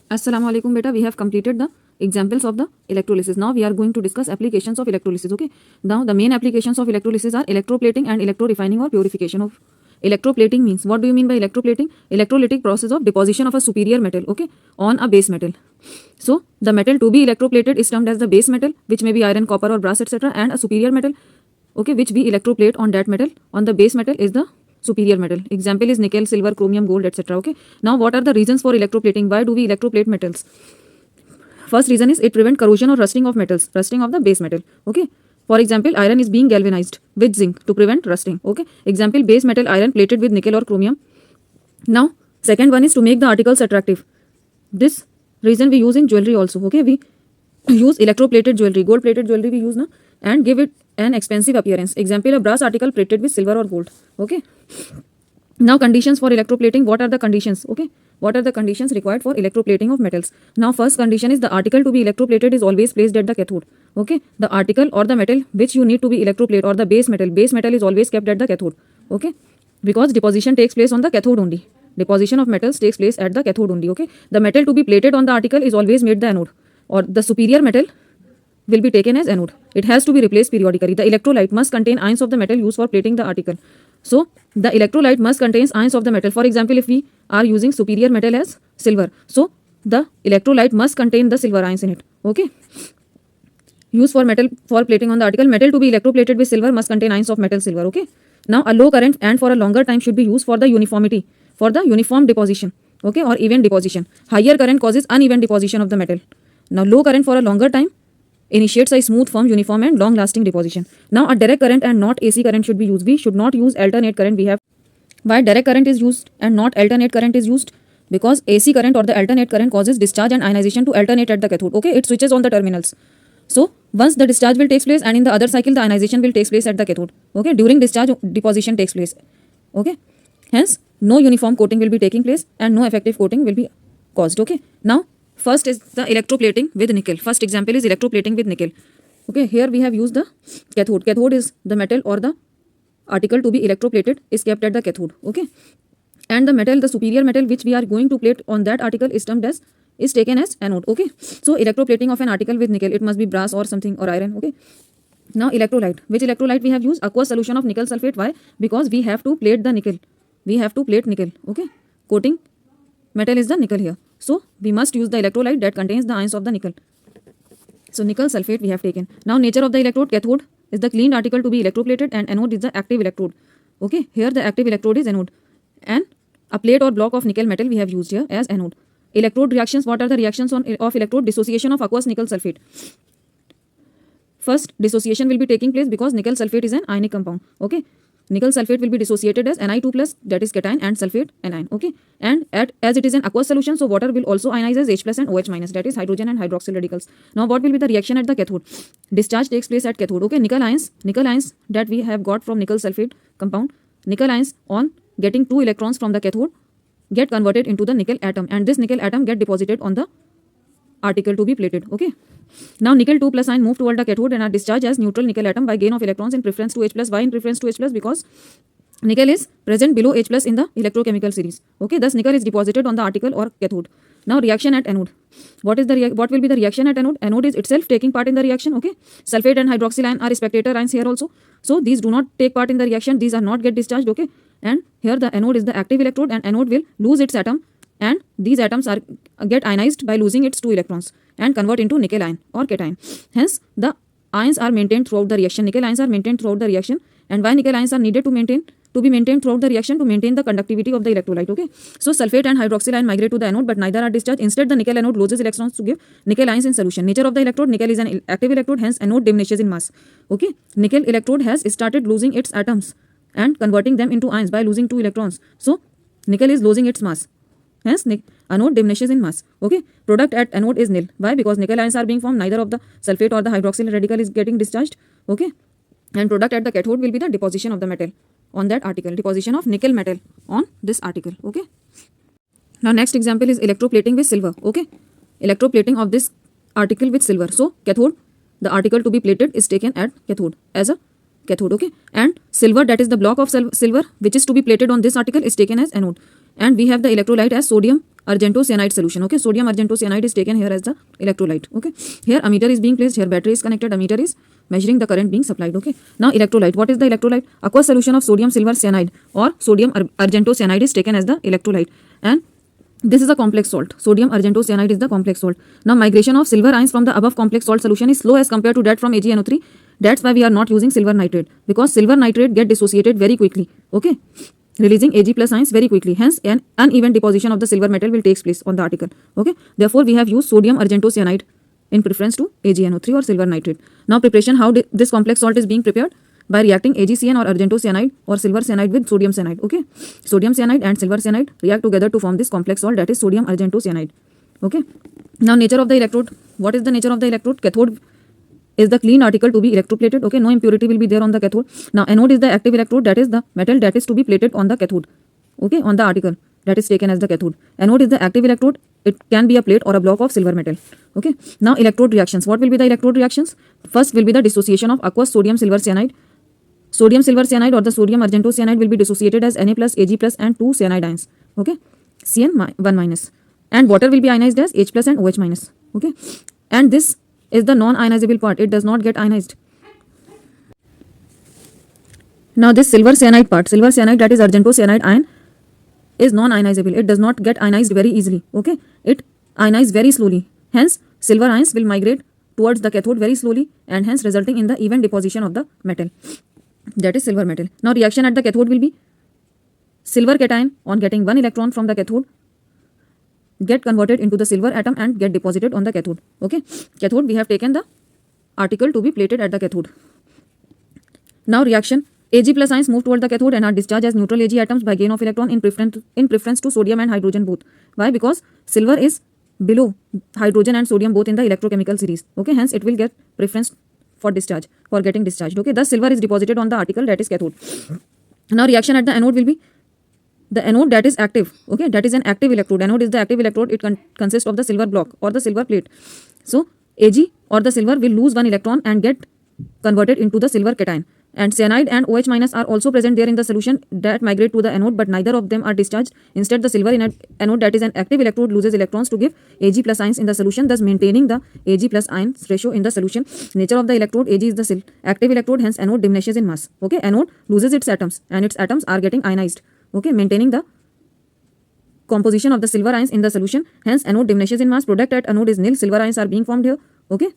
Assalamu alaikum beta, we have completed the examples of the electrolysis. Now we are going to discuss applications of electrolysis. Okay, now the main applications of electrolysis are electroplating and electrorefining or purification of. Electroplating means, what do you mean by electroplating? Electrolytic process of deposition of a superior metal, okay, on a base metal. So the metal to be electroplated is termed as the base metal, which may be iron, copper or brass, etc., and a superior metal, okay, which we electroplate on that metal, on the base metal, is the superior metal. Example is nickel, silver, chromium, gold, etc. Okay, now what are the reasons for electroplating? Why do we electroplate metals? First reason is it prevents corrosion or rusting of metals, rusting of the base metal. Okay, for example, iron is being galvanized with zinc to prevent rusting. Okay, example, base metal iron plated with nickel or chromium. Now second one is to make the articles attractive. This reason we use in jewelry also. Okay, we use electroplated jewelry, gold plated jewelry we use now, and give it an expensive appearance. Example, a brass article plated with silver or gold. Okay, now conditions for electroplating. What are the conditions? Okay, what are the conditions required for electroplating of metals? Now first condition is the article to be electroplated is always placed at the cathode. Okay, the article or the metal which you need to be electroplate, or the base metal is always kept at the cathode. Okay, because deposition takes place on the cathode only. Deposition of metals takes place at the cathode only. Okay, the metal to be plated on the article is always made the anode, or the superior metal will be taken as anode. It has to be replaced periodically. The electrolyte must contain ions of the metal used for plating the article. So the electrolyte must contain ions of the metal. For example, if we are using superior metal as silver, so the electrolyte must contain the silver ions in it. Okay, used for metal for plating on the article. Metal to be electroplated with silver must contain ions of metal silver. Okay, now a low current and for a longer time should be used for the uniformity, for the uniform deposition, okay, or even deposition. Higher current causes uneven deposition of the metal. Now low current for a longer time initiates a smooth, firm, uniform and long lasting deposition. Now a direct current and not AC current should be used. We should not use alternate current. We have, why direct current is used and not alternate current is used? Because AC current or the alternate current causes discharge and ionization to alternate at the cathode. Okay, it switches on the terminals. So once the discharge will take place, and in the other cycle the ionization will take place at the cathode. Okay, during discharge deposition takes place. Okay, hence no uniform coating will be taking place and no effective coating will be caused. Okay, now first is the electroplating with nickel. First example is electroplating with nickel. Okay, here we have used the cathode. Cathode is the metal or the article to be electroplated is kept at the cathode. Okay, and the metal, the superior metal which we are going to plate on that article is termed as, is taken as anode. Okay, so electroplating of an article with nickel, it must be brass or something or iron. Okay, now electrolyte. Which electrolyte we have used? Aqueous solution of nickel sulfate. Why? Because we have to plate the nickel. We have to plate nickel. Okay, coating metal is the nickel here. So we must use the electrolyte that contains the ions of the nickel. So nickel sulfate we have taken. Now nature of the electrode. Cathode is the cleaned article to be electroplated and anode is the active electrode. Okay, here the active electrode is anode, and a plate or block of nickel metal we have used here as anode. Electrode reactions. What are the reactions of electrode? Dissociation of aqueous nickel sulfate. First dissociation will be taking place because nickel sulfate is an ionic compound. Okay, nickel sulfate will be dissociated as Ni2 plus, that is cation, and sulfate anion. Okay, and as it is an aqueous solution, so water will also ionize as H plus and OH minus, that is hydrogen and hydroxyl radicals. Now what will be the reaction at the cathode? Discharge takes place at cathode. Okay, nickel ions that we have got from nickel sulfate compound, nickel ions on getting 2 electrons from the cathode get converted into the nickel atom, and this nickel atom get deposited on the article to be plated. Okay, now nickel 2 plus ion move toward the cathode and are discharged as neutral nickel atom by gain of electrons in preference to H plus. Why in preference to H plus? Because nickel is present below H plus in the electrochemical series. Okay, thus nickel is deposited on the article or cathode. Now reaction at anode. What will be the reaction at anode? Anode is itself taking part in the reaction. Okay, sulfate and hydroxyl ion are spectator ions here also. So these do not take part in the reaction. These are not get discharged. Okay, and here the anode is the active electrode, and anode will lose its atom, and these atoms are get ionized by losing its 2 electrons and convert into nickel ion or cation. Hence the ions are maintained throughout the reaction. Nickel ions are maintained throughout the reaction. And why nickel ions are needed to be maintained throughout the reaction? To maintain the conductivity of the electrolyte. Okay, so sulfate and hydroxyl ion migrate to the anode, but neither are discharged. Instead the nickel anode loses electrons to give nickel ions in solution. Nature of the electrode. Nickel is an active electrode, hence anode diminishes in mass. Okay, nickel electrode has started losing its atoms and converting them into ions by losing 2 electrons. So nickel is losing its mass, hence anode diminishes in mass. Okay, product at anode is nil. Why? Because nickel ions are being formed, neither of the sulfate or the hydroxyl radical is getting discharged. Okay, and product at the cathode will be the deposition of the metal on that article, deposition of nickel metal on this article. Okay, now next example is electroplating with silver. Okay, electroplating of this article with silver. So cathode, the article to be plated is taken at cathode as a cathode. Okay, and silver, that is the block of silver which is to be plated on this article, is taken as anode, and we have the electrolyte as sodium argentocyanide solution. Okay, sodium argentocyanide is taken here as the electrolyte. Okay, here ammeter is being placed, here battery is connected, ammeter is measuring the current being supplied. Okay, now electrolyte. What is the electrolyte? Aqueous solution of sodium silver cyanide or sodium argentocyanide is taken as the electrolyte, and this is a complex salt. Sodium argentocyanide is the complex salt. Now migration of silver ions from the above complex salt solution is slow as compared to that from AgNO3. That's why we are not using silver nitrate, because silver nitrate get dissociated very quickly. Okay, releasing Ag plus ions very quickly. Hence, an uneven deposition of the silver metal will take place on the article. Okay, therefore we have used sodium argentocyanide in preference to AgNO3 or silver nitrate. Now preparation, how this complex salt is being prepared? By reacting AgCN or argentocyanide or silver cyanide with sodium cyanide. Okay, sodium cyanide and silver cyanide react together to form this complex salt, that is sodium argentocyanide. Okay, now nature of the electrode. What is the nature of the electrode? Cathode is the clean article to be electroplated. Okay, no impurity will be there on the cathode. Now anode is the active electrode, that is the metal that is to be plated on the cathode. Okay, on the article that is taken as the cathode. Anode is the active electrode. It can be a plate or a block of silver metal. Okay, now electrode reactions. What will be the electrode reactions? First will be the dissociation of aqueous sodium silver cyanide. Sodium silver cyanide or the sodium argentocyanide will be dissociated as Na plus, Ag plus and 2 cyanide ions. Okay, Cn1 minus, and water will be ionized as H plus and OH minus. Okay, and this is the non-ionizable part. It does not get ionized. Now this silver cyanide part, silver cyanide, that is argentocyanide ion, is non-ionizable. It does not get ionized very easily. Okay, it ionizes very slowly. Hence silver ions will migrate towards the cathode very slowly, and hence resulting in the even deposition of the metal, that is silver metal. Now reaction at the cathode will be silver cation on getting one electron from the cathode get converted into the silver atom and get deposited on the cathode. Okay, cathode, we have taken the article to be plated at the cathode. Now reaction, Ag plus ions move toward the cathode and are discharged as neutral Ag atoms by gain of electron in preference to sodium and hydrogen both. Why? Because silver is below hydrogen and sodium both in the electrochemical series. Okay, hence it will get preference for discharge, for getting discharged. Okay, thus silver is deposited on the article, that is cathode. Now reaction at the anode will be the anode, that is active. Okay, that is an active electrode. Anode is the active electrode. It consists of the silver block or the silver plate. So Ag or the silver will lose one electron and get converted into the silver cation. And cyanide and OH minus are also present there in the solution that migrate to the anode, but neither of them are discharged. Instead, the silver in anode, that is an active electrode, loses electrons to give Ag plus ions in the solution, thus maintaining the Ag plus ions ratio in the solution. Nature of the electrode, Ag is the active electrode, hence anode diminishes in mass. Okay, anode loses its atoms and its atoms are getting ionized. Okay, maintaining the composition of the silver ions in the solution, hence anode diminishes in mass. Product at anode is nil. Silver ions are being formed here. Okay.